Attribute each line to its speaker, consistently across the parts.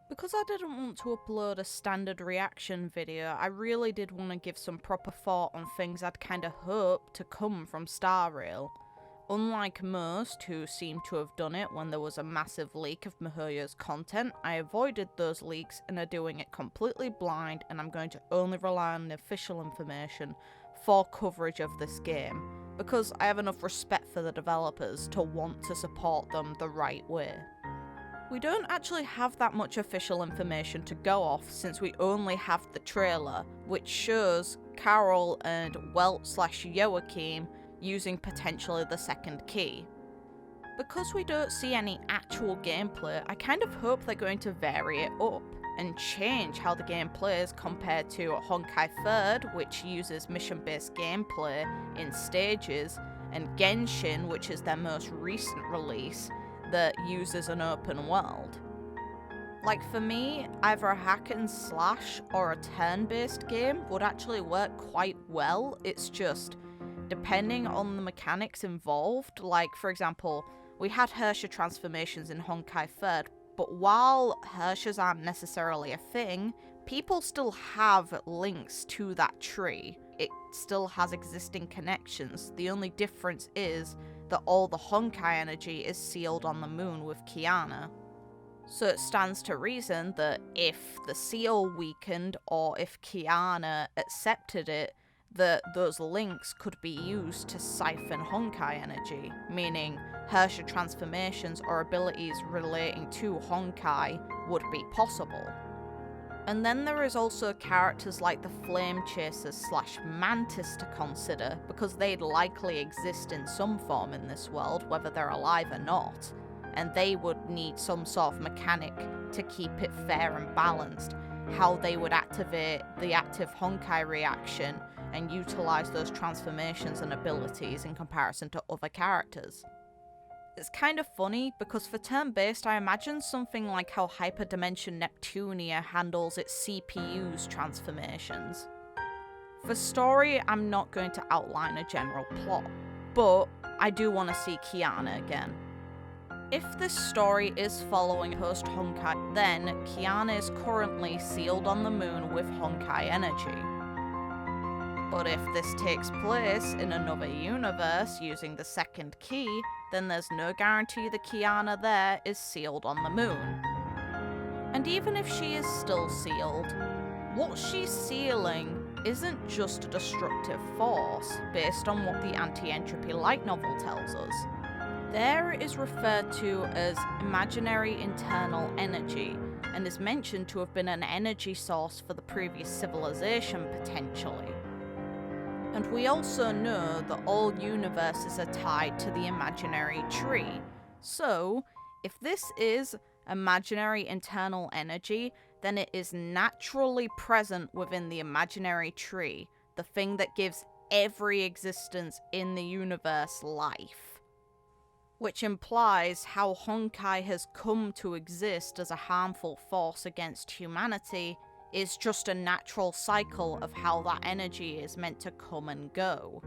Speaker 1: Because I didn't want to upload a standard reaction video, I really did want to give some proper thought on things I'd kinda hoped to come from Star Rail. Unlike most who seem to have done it when there was a massive leak of MiHoYo's content, I avoided those leaks and are doing it completely blind, and I'm going to only rely on the official information for coverage of this game, because I have enough respect for the developers to want to support them the right way. We don't actually have that much official information to go off since we only have the trailer, which shows Carol and Welt/Joachim using potentially the second key. Because we don't see any actual gameplay, I kind of hope they're going to vary it up and change how the game plays compared to Honkai 3rd, which uses mission-based gameplay in stages, and Genshin, which is their most recent release, that uses an open world. Like for me, either a hack and slash or a turn-based game would actually work quite well. It's just, depending on the mechanics involved, like for example, we had Herrscher transformations in Honkai 3rd, but while Herrschers aren't necessarily a thing, people still have links to that tree. It still has existing connections. The only difference is that all the Honkai energy is sealed on the moon with Kiana. So it stands to reason that if the seal weakened or if Kiana accepted it, that those links could be used to siphon Honkai energy, meaning Herrscher transformations or abilities relating to Honkai would be possible. And then there is also characters like the Flamechasers/Mantis to consider, because they'd likely exist in some form in this world, whether they're alive or not, and they would need some sort of mechanic to keep it fair and balanced, how they would activate the active Honkai reaction and utilize those transformations and abilities in comparison to other characters. It's kind of funny, because for turn-based I imagine something like how Hyperdimension Neptunia handles its CPU's transformations. For story, I'm not going to outline a general plot, but I do want to see Kiana again. If this story is following post Honkai, then Kiana is currently sealed on the moon with Honkai energy. But if this takes place in another universe using the second key, then there's no guarantee the Kiana there is sealed on the moon. And even if she is still sealed, what she's sealing isn't just a destructive force based on what the anti-entropy light novel tells us. There it is referred to as imaginary internal energy, and is mentioned to have been an energy source for the previous civilization potentially. And we also know that all universes are tied to the imaginary tree. So, if this is imaginary internal energy, then it is naturally present within the imaginary tree, the thing that gives every existence in the universe life. Which implies how Honkai has come to exist as a harmful force against humanity is just a natural cycle of how that energy is meant to come and go.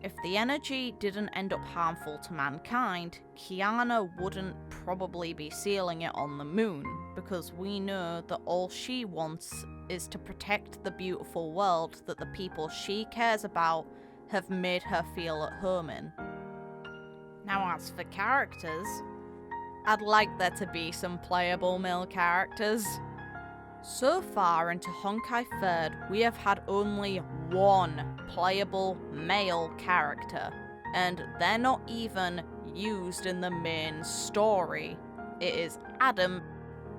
Speaker 1: If the energy didn't end up harmful to mankind, Kiana wouldn't probably be sealing it on the moon, because we know that all she wants is to protect the beautiful world that the people she cares about have made her feel at home in. Now as for characters, I'd like there to be some playable male characters. So far into Honkai 3rd, we have had only one playable male character, and they're not even used in the main story. It is Adam.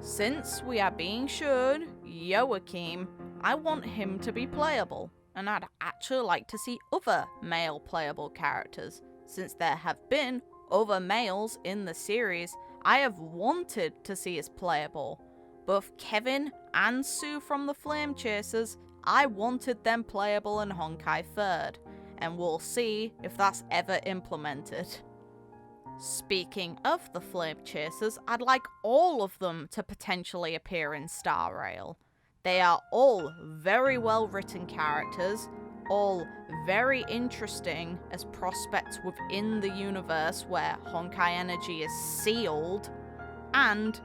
Speaker 1: Since we are being shown Joachim, I want him to be playable, and I'd actually like to see other male playable characters. Since there have been other males in the series I have wanted to see as playable. Both Kevin and Sue from the Flamechasers, I wanted them playable in Honkai 3rd, and we'll see if that's ever implemented. Speaking of the Flamechasers, I'd like all of them to potentially appear in Star Rail. They are all very well written characters, all very interesting as prospects within the universe where Honkai energy is sealed, and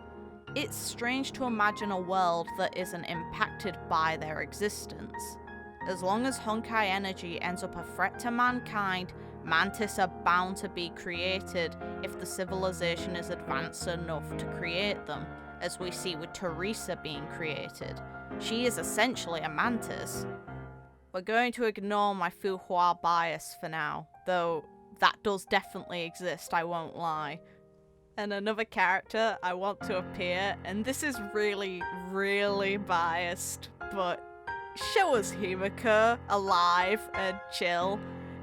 Speaker 1: it's strange to imagine a world that isn't impacted by their existence. As long as Honkai energy ends up a threat to mankind, mantis are bound to be created if the civilization is advanced enough to create them, as we see with Teresa being created. She is essentially a mantis. We're going to ignore my Fuhua bias for now, though that does definitely exist, I won't lie. And another character I want to appear, and this is really, really biased, but show us Himiko alive and chill.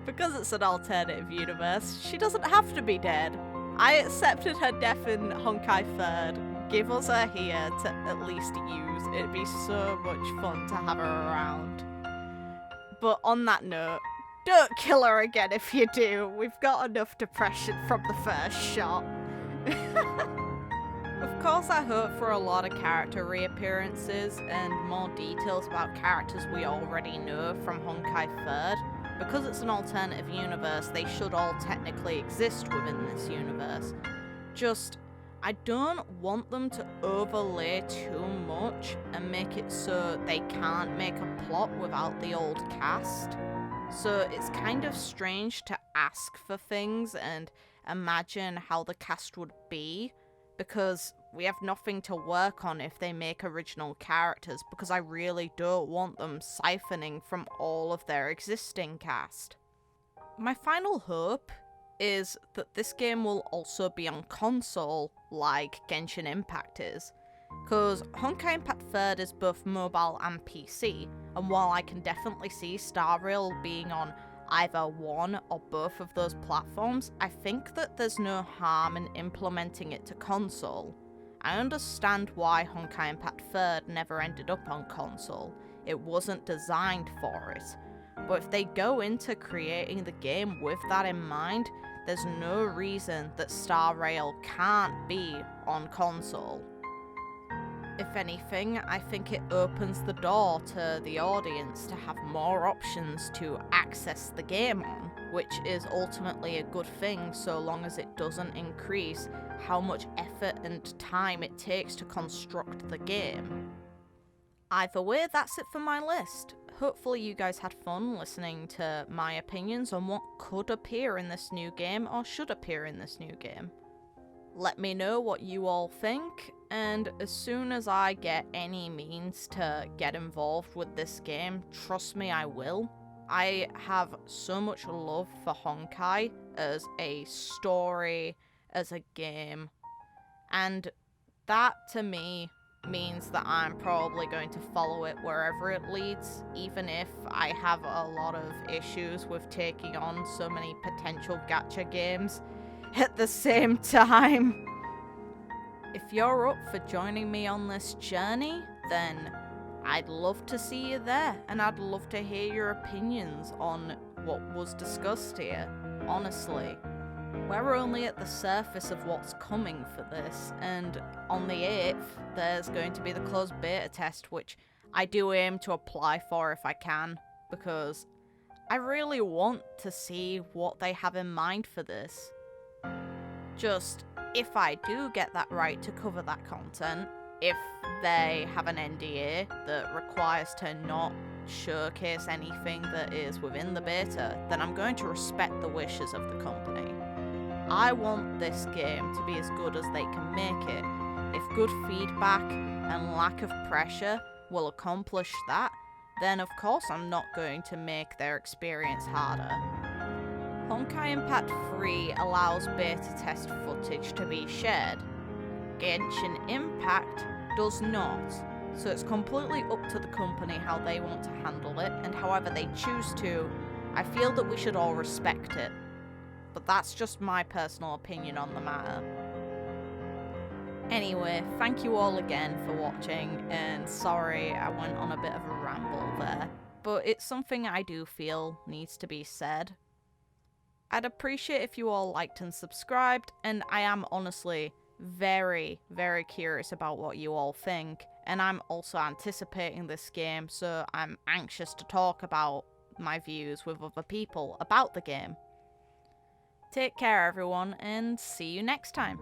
Speaker 1: Because it's an alternative universe, she doesn't have to be dead. I accepted her death in Honkai 3rd. Give us her here to at least use. It'd be so much fun to have her around. But on that note, don't kill her again if you do. We've got enough depression from the first shot. Of course, I hope for a lot of character reappearances and more details about characters we already know from Honkai 3rd. Because it's an alternative universe, they should all technically exist within this universe. Just, I don't want them to overlay too much and make it so they can't make a plot without the old cast. So it's kind of strange to ask for things and imagine how the cast would be, because we have nothing to work on if they make original characters, because I really don't want them siphoning from all of their existing cast. My final hope is that this game will also be on console, like Genshin Impact is. Because Honkai Impact 3rd is both mobile and PC, and while I can definitely see Star Rail being on either one or both of those platforms, I think that there's no harm in implementing it to console. I understand why Honkai Impact 3rd never ended up on console. It wasn't designed for it. But if they go into creating the game with that in mind, there's no reason that Star Rail can't be on console. If anything, I think it opens the door to the audience to have more options to access the game on, which is ultimately a good thing so long as it doesn't increase how much effort and time it takes to construct the game. Either way, that's it for my list. Hopefully you guys had fun listening to my opinions on what could appear in this new game or should appear in this new game. Let me know what you all think, and as soon as I get any means to get involved with this game, trust me, I will. I have so much love for Honkai as a story, as a game, and that to me means that I'm probably going to follow it wherever it leads, even if I have a lot of issues with taking on so many potential gacha games at the same time. If you're up for joining me on this journey, then I'd love to see you there, and I'd love to hear your opinions on what was discussed here. Honestly, we're only at the surface of what's coming for this, and on the 8th, there's going to be the closed beta test, which I do aim to apply for if I can, because I really want to see what they have in mind for this. Just, if I do get that right to cover that content, if they have an NDA that requires to not showcase anything that is within the beta, then I'm going to respect the wishes of the company. I want this game to be as good as they can make it. If good feedback and lack of pressure will accomplish that, then of course I'm not going to make their experience harder. Honkai Impact 3 allows beta test footage to be shared. Genshin Impact does not, so it's completely up to the company how they want to handle it, and however they choose to. I feel that we should all respect it. But that's just my personal opinion on the matter. Anyway, thank you all again for watching, and sorry I went on a bit of a ramble there, but it's something I do feel needs to be said. I'd appreciate if you all liked and subscribed, and I am honestly very, very curious about what you all think, and I'm also anticipating this game, so I'm anxious to talk about my views with other people about the game. Take care everyone, and see you next time.